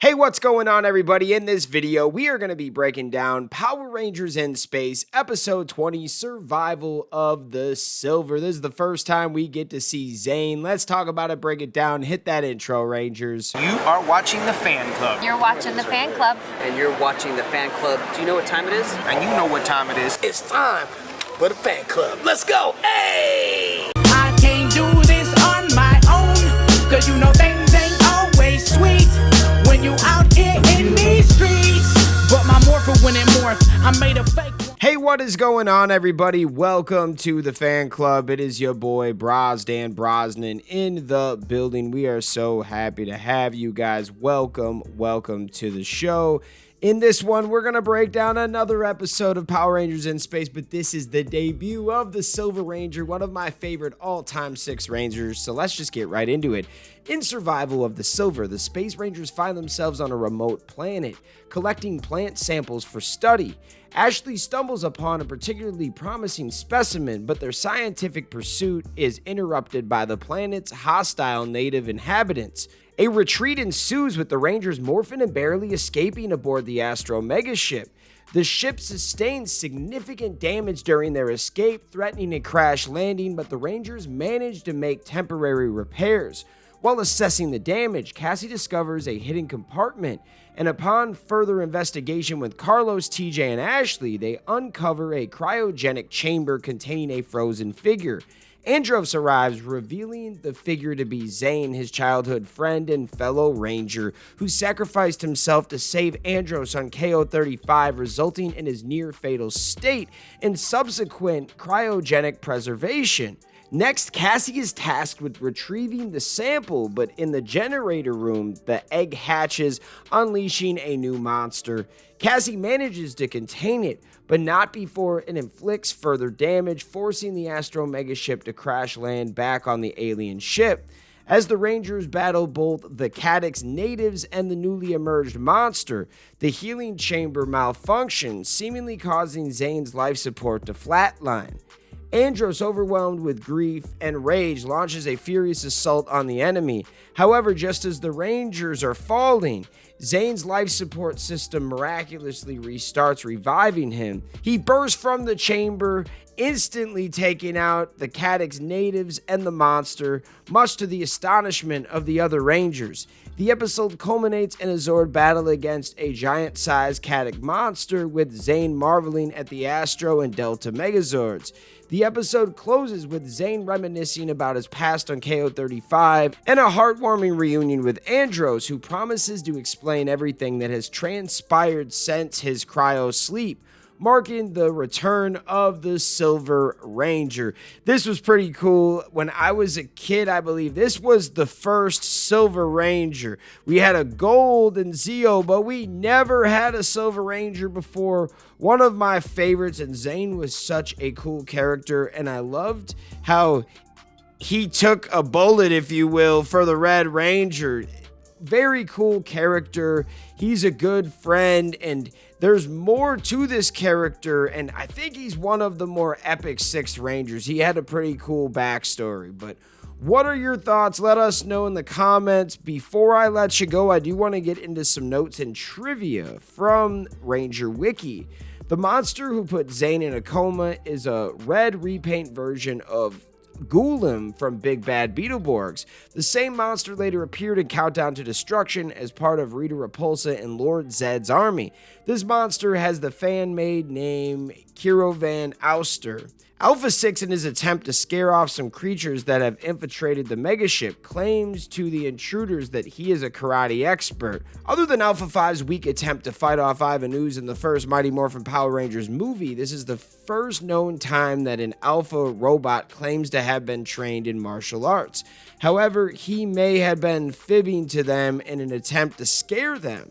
Hey, what's going on, everybody? In this video, we are going to be breaking down Power Rangers in Space, Episode 20, Survival of the Silver. This is the first time we get to see Zane. Let's talk about it, break it down, hit that intro, Rangers. You are watching the fan club. You're watching the fan club. And you're watching the fan club. Do you know what time it is? And you know what time it is. It's time for the fan club. Let's go. Hey! I can't do this on my own, cause you know things ain't always sweet when you out here in these streets. But my morpher when it morph, I made a fake one. Hey, what is going on, everybody? Welcome to the fan club. It is your boy Dan Brosnan in the building. We are so happy to have you guys. Welcome to the show. In this one, we're going to break down another episode of Power Rangers in Space, but this is the debut of the Silver Ranger, one of my favorite all-time 6 Rangers, so let's just get right into it. In Survival of the Silver, the Space Rangers find themselves on a remote planet, collecting plant samples for study. Ashley stumbles upon a particularly promising specimen, but their scientific pursuit is interrupted by the planet's hostile native inhabitants. A retreat ensues with the Rangers morphing and barely escaping aboard the Astro Megaship. The ship sustains significant damage during their escape, threatening a crash landing, but the Rangers manage to make temporary repairs. While assessing the damage, Cassie discovers a hidden compartment, and upon further investigation with Carlos, TJ, and Ashley, they uncover a cryogenic chamber containing a frozen figure. Andros arrives, revealing the figure to be Zane, his childhood friend and fellow Ranger, who sacrificed himself to save Andros on KO-35, resulting in his near-fatal state and subsequent cryogenic preservation. Next, Cassie is tasked with retrieving the sample, but in the generator room, the egg hatches, unleashing a new monster. Cassie manages to contain it, but not before it inflicts further damage, forcing the Astro Megaship to crash land back on the alien ship. As the Rangers battle both the Cadix natives and the newly emerged monster, the healing chamber malfunctions, seemingly causing Zane's life support to flatline. Andros, overwhelmed with grief and rage, launches a furious assault on the enemy. However, just as the Rangers are falling, Zane's life support system miraculously restarts, reviving him. He bursts from the chamber, instantly taking out the Cadix natives and the monster, much to the astonishment of the other Rangers. The episode culminates in a Zord battle against a giant-sized Cadix monster, with Zane marveling at the Astro and Delta Megazords. The episode closes with Zane reminiscing about his past on KO-35 and a heartwarming reunion with Andros, who promises to explain everything that has transpired since his cryo sleep, marking the return of the Silver Ranger. This was pretty cool. When I was a kid, I believe this was the first Silver Ranger. We had a Gold and Zeo, but we never had a Silver Ranger before. One of my favorites, and Zane was such a cool character, and I loved how he took a bullet, if you will, for the Red Ranger. Very cool character. He's a good friend, and there's more to this character, and I think he's one of the more epic 6 Rangers. He had a pretty cool backstory, but what are your thoughts? Let us know in the comments. Before I let you go, I do want to get into some notes and trivia from Ranger Wiki. The monster who put Zane in a coma is a red repaint version of Ghoulam from Big Bad Beetleborgs. The same monster later appeared in Countdown to Destruction as part of Rita Repulsa and Lord Zed's army. This monster has the fan-made name Kiro Van Ouster. Alpha 6, in his attempt to scare off some creatures that have infiltrated the megaship, claims to the intruders that he is a karate expert. Other than Alpha 5's weak attempt to fight off Ivan Ooze in the first Mighty Morphin Power Rangers movie, this is the first known time that an Alpha robot claims to have been trained in martial arts. However, he may have been fibbing to them in an attempt to scare them.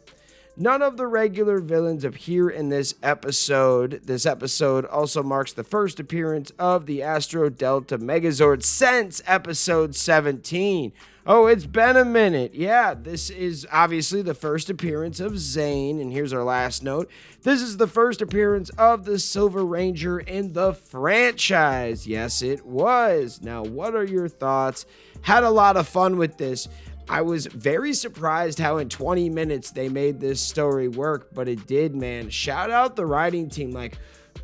None of the regular villains appear in this episode. This episode also marks the first appearance of the Astro Delta Megazord since episode 17. Oh, it's been a minute. Yeah, this is obviously the first appearance of Zane, and here's our last note. This is the first appearance of the Silver Ranger in the franchise. Yes, it was. Now, what are your thoughts? Had a lot of fun with this. I was very surprised how in 20 minutes they made this story work, but it did, man. Shout out the writing team. Like,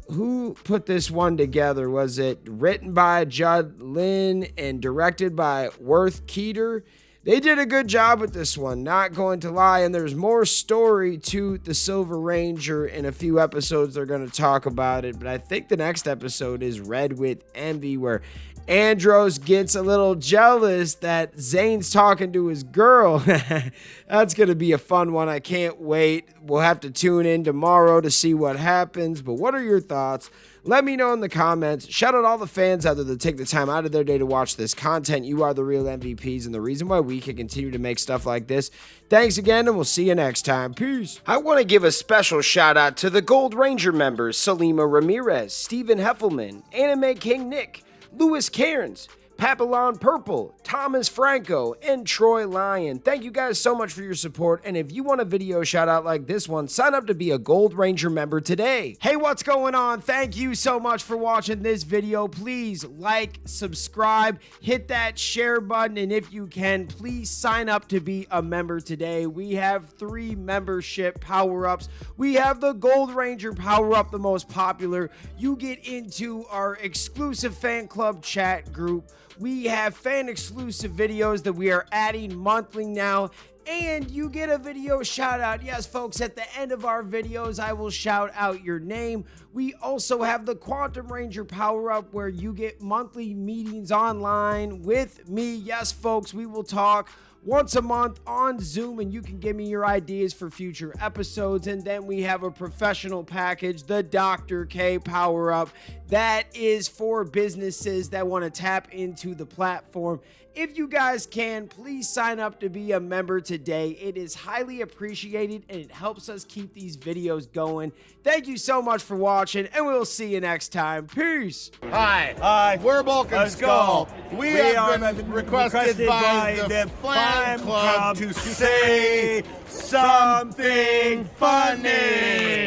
who put this one together? Was it written by Judd Lynn and directed by Worth Keeter? They did a good job with this one, not going to lie, and there's more story to the Silver Ranger. In a few episodes they're going to talk about it, but I think the next episode is Red with Envy, where Andros gets a little jealous that Zane's talking to his girl. That's going to be a fun one. I can't wait. We'll have to tune in tomorrow to see what happens, but what are your thoughts? Let me know in the comments. Shout out all the fans out there that take the time out of their day to watch this content. You are the real MVPs and the reason why we can continue to make stuff like this. Thanks again, and we'll see you next time. Peace. I want to give a special shout out to the Gold Ranger members, Salima Ramirez, Stephen Heffelman, Anime King Nick, Louis Cairns, Papillon Purple, Thomas Franco, and Troy Lyon. Thank you guys so much for your support, and if you want a video shout out like this one, sign up to be a Gold Ranger member today. Hey, what's going on? Thank you so much for watching this video. Please like, subscribe, hit that share button, and if you can, please sign up to be a member today. We have 3 membership power-ups. We have the Gold Ranger power-up, the most popular. You get into our exclusive fan club chat group. We have fan exclusive videos that we are adding monthly now, and you get a video shout out. Yes, folks, at the end of our videos, I will shout out your name. We also have the Quantum Ranger power up where you get monthly meetings online with me. Yes, folks, we will talk once a month on Zoom, and you can give me your ideas for future episodes. And then we have a professional package, the Dr. K Power Up, that is for businesses that want to tap into the platform. If you guys can, please sign up to be a member today. It is highly appreciated, and it helps us keep these videos going. Thank you so much for watching, and we'll see you next time. Peace. Hi, we're Bulk and Skull. We have been requested by the fan club to say something funny.